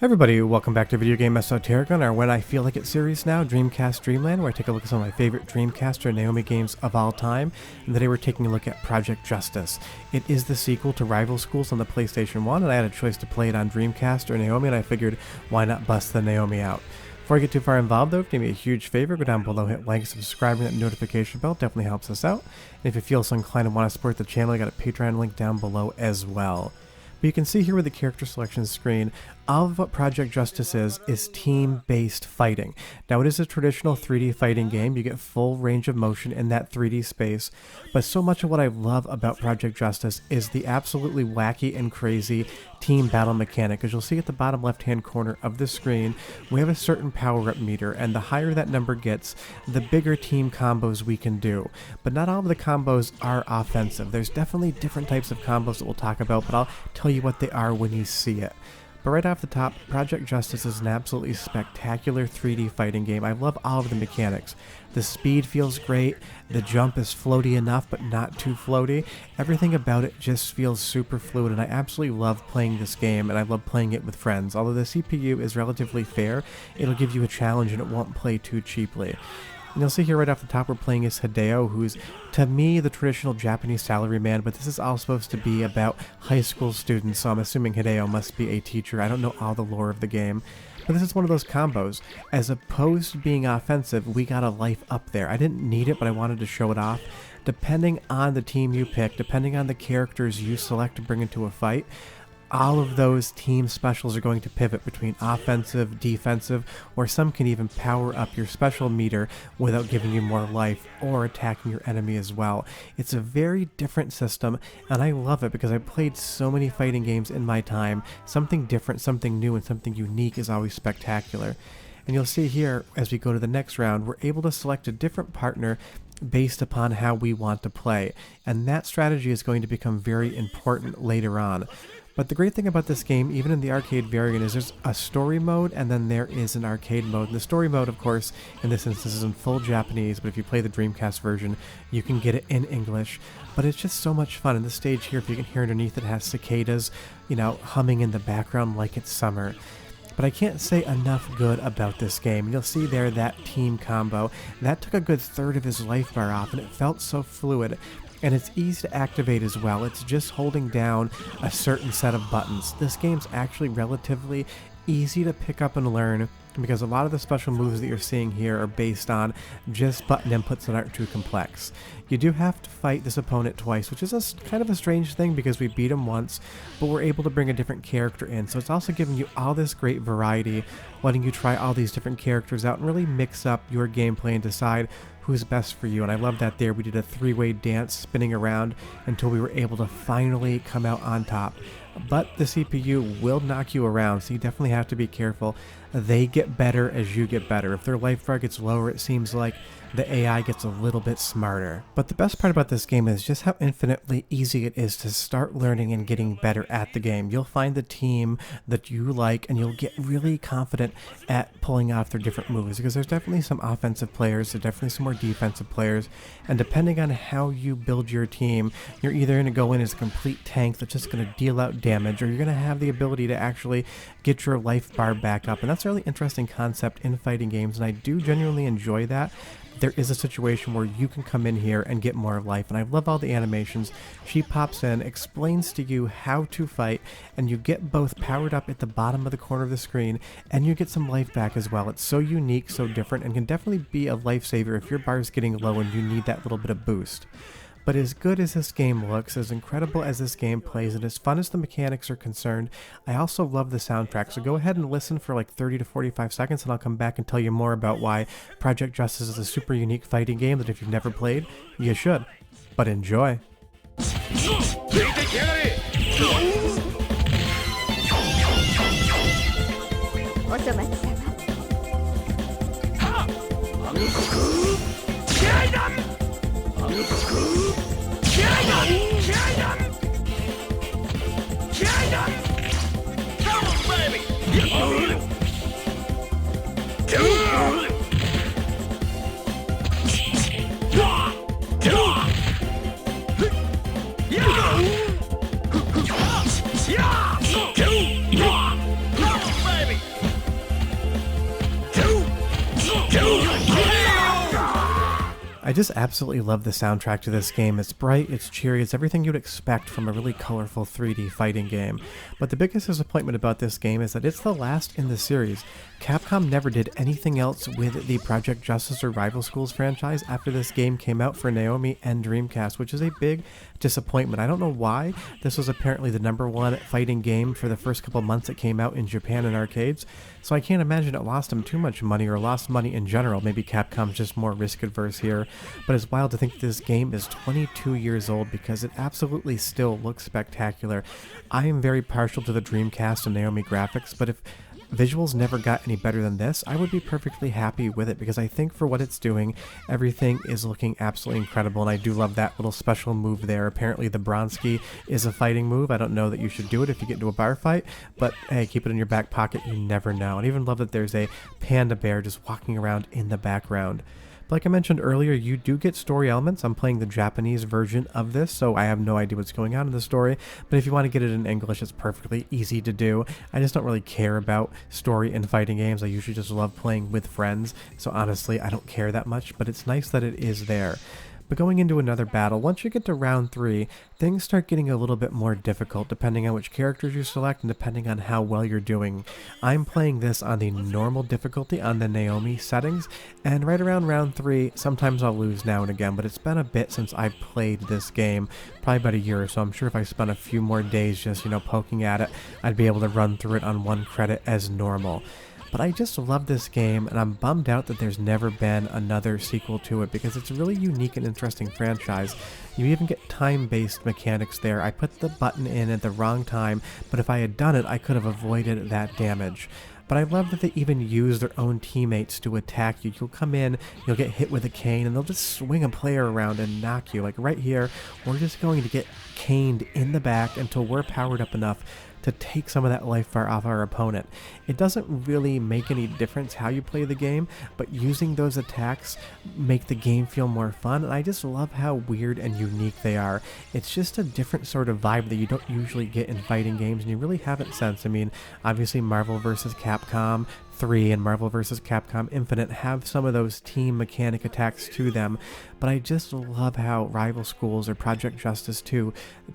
Hey everybody, welcome back to Video Game Esoterica on our When I Feel Like It series now, Dreamcast Dreamland, where I take a look at some of my favorite Dreamcast or NAOMI games of all time, and today we're taking a look at Project Justice. It is the sequel to Rival Schools on the PlayStation 1, and I had a choice to play it on Dreamcast or NAOMI, and I figured, why not bust the NAOMI out? Before I get too far involved though, do me a huge favor, go down below, hit like, subscribe, and that notification bell, definitely helps us out. And if you feel so inclined and want to support the channel, I got a Patreon link down below as well. But you can see here with the character selection screen, all of what Project Justice is team-based fighting. Now it is a traditional 3D fighting game, you get full range of motion in that 3D space, but so much of what I love about Project Justice is the absolutely wacky and crazy team battle mechanic. As you'll see at the bottom left-hand corner of the screen, we have a certain power-up meter, and the higher that number gets, the bigger team combos we can do. But not all of the combos are offensive. There's definitely different types of combos that we'll talk about, but I'll tell you what they are when you see it. But right off the top, Project Justice is an absolutely spectacular 3D fighting game. I love all of the mechanics. The speed feels great, the jump is floaty enough but not too floaty. Everything about it just feels super fluid, and I absolutely love playing this game, and I love playing it with friends. Although the CPU is relatively fair, it'll give you a challenge and it won't play too cheaply. And you'll see here right off the top we're playing as Hideo, who's, to me, the traditional Japanese salaryman, but this is all supposed to be about high school students, so I'm assuming Hideo must be a teacher. I don't know all the lore of the game. But this is one of those combos. As opposed to being offensive, we got a life up there. I didn't need it, but I wanted to show it off. Depending on the team you pick, depending on the characters you select to bring into a fight, all of those team specials are going to pivot between offensive, defensive, or some can even power up your special meter without giving you more life or attacking your enemy as well. It's a very different system, and I love it because I played so many fighting games in my time. Something different, something new, and something unique is always spectacular. And you'll see here, as we go to the next round, we're able to select a different partner based upon how we want to play. And that strategy is going to become very important later on. But the great thing about this game, even in the arcade variant, is there's a story mode and then there is an arcade mode. And the story mode, of course, in this instance is in full Japanese, but if you play the Dreamcast version, you can get it in English. But it's just so much fun. And the stage here, if you can hear underneath, it has cicadas, humming in the background like it's summer. But I can't say enough good about this game. You'll see there that team combo. That took a good third of his life bar off, and it felt so fluid. And it's easy to activate as well. It's just holding down a certain set of buttons. This game's actually relatively easy to pick up and learn because a lot of the special moves that you're seeing here are based on just button inputs that aren't too complex. You do have to fight this opponent twice, which is kind of a strange thing because we beat him once, but we're able to bring a different character in. So it's also giving you all this great variety, letting you try all these different characters out and really mix up your gameplay and decide who's best for you. And I love that there. We did a three-way dance spinning around until we were able to finally come out on top. But the CPU will knock you around, so you definitely have to be careful. They get better as you get better. If their life bar gets lower, it seems like the AI gets a little bit smarter. But the best part about this game is just how infinitely easy it is to start learning and getting better at the game. You'll find the team that you like and you'll get really confident at pulling off their different moves because there's definitely some offensive players, there's definitely some more defensive players, and depending on how you build your team, you're either going to go in as a complete tank that's just going to deal out damage, or you're going to have the ability to actually get your life bar back up. And that's a really interesting concept in fighting games, and I do genuinely enjoy that. There is a situation where you can come in here and get more life, and I love all the animations. She pops in, explains to you how to fight, and you get both powered up at the bottom of the corner of the screen, and you get some life back as well. It's so unique, so different, and can definitely be a lifesaver if your bar is getting low and you need that little bit of boost. But as good as this game looks, as incredible as this game plays, and as fun as the mechanics are concerned, I also love the soundtrack. So go ahead and listen for like 30 to 45 seconds and I'll come back and tell you more about why Project Justice is a super unique fighting game that if you've never played, you should. But enjoy! Baby! I just absolutely love the soundtrack to this game. It's bright, it's cheery, it's everything you'd expect from a really colorful 3D fighting game. But the biggest disappointment about this game is that it's the last in the series. Capcom never did anything else with the Project Justice or Rival Schools franchise after this game came out for NAOMI and Dreamcast, which is a big disappointment. I don't know why. This was apparently the #1 fighting game for the first couple months it came out in Japan in arcades, so I can't imagine it lost them too much money or lost money in general. Maybe Capcom's just more risk adverse here, but it's wild to think that this game is 22 years old because it absolutely still looks spectacular. I am very partial to the Dreamcast and NAOMI graphics, but if visuals never got any better than this, I would be perfectly happy with it because I think for what it's doing, everything is looking absolutely incredible, and I do love that little special move there. Apparently the Bronski is a fighting move. I don't know that you should do it if you get into a bar fight, but hey, keep it in your back pocket, you never know. And I even love that there's a panda bear just walking around in the background. But like I mentioned earlier, you do get story elements. I'm playing the Japanese version of this, so I have no idea what's going on in the story. But if you want to get it in English, it's perfectly easy to do. I just don't really care about story in fighting games. I usually just love playing with friends, so honestly, I don't care that much, but it's nice that it is there. But going into another battle, once you get to round 3, things start getting a little bit more difficult depending on which characters you select and depending on how well you're doing. I'm playing this on the normal difficulty on the NAOMI settings, and right around round 3, sometimes I'll lose now and again, but it's been a bit since I played this game, probably about a year or so. I'm sure if I spent a few more days just, poking at it, I'd be able to run through it on 1 credit as normal. But I just love this game, and I'm bummed out that there's never been another sequel to it because it's a really unique and interesting franchise. You even get time-based mechanics there. I put the button in at the wrong time, but if I had done it, I could have avoided that damage. But I love that they even use their own teammates to attack you. You'll come in, you'll get hit with a cane, and they'll just swing a player around and knock you. Like right here, we're just going to get caned in the back until we're powered up enough to take some of that life bar off our opponent. It doesn't really make any difference how you play the game, but using those attacks make the game feel more fun, and I just love how weird and unique they are. It's just a different sort of vibe that you don't usually get in fighting games, and you really haven't since. I mean, obviously Marvel vs. Capcom 3 and Marvel vs. Capcom Infinite have some of those team mechanic attacks to them, but I just love how Rival Schools or Project Justice 2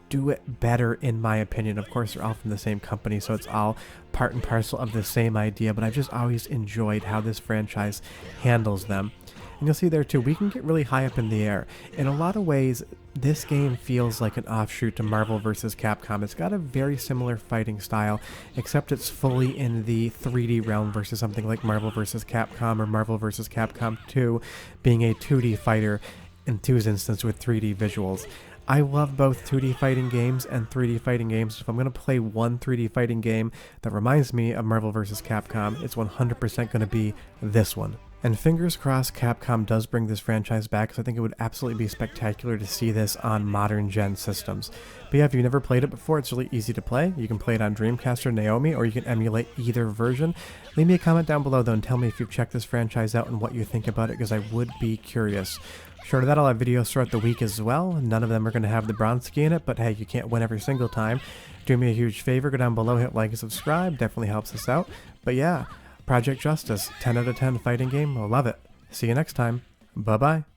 do it better in my opinion. Of course, they're all from the same company, so it's all part and parcel of the same idea, but I've just always enjoyed how this franchise handles them. And you'll see there too, we can get really high up in the air. In a lot of ways, this game feels like an offshoot to Marvel vs. Capcom. It's got a very similar fighting style, except it's fully in the 3D realm versus something like Marvel vs. Capcom or Marvel vs. Capcom 2 being a 2D fighter in 2's instance with 3D visuals. I love both 2D fighting games and 3D fighting games. If I'm going to play one 3D fighting game that reminds me of Marvel vs. Capcom, it's 100% going to be this one. And fingers crossed Capcom does bring this franchise back, because I think it would absolutely be spectacular to see this on modern gen systems. But yeah, if you've never played it before, it's really easy to play. You can play it on Dreamcast or NAOMI, or you can emulate either version. Leave me a comment down below though and tell me if you've checked this franchise out and what you think about it, because I would be curious. Short of that, I'll have videos throughout the week as well. None of them are going to have the Bronski in it, but hey, you can't win every single time. Do me a huge favor, go down below, hit like and subscribe, definitely helps us out. But yeah, Project Justice, 10 out of 10 fighting game, I love it. See you next time, bye bye.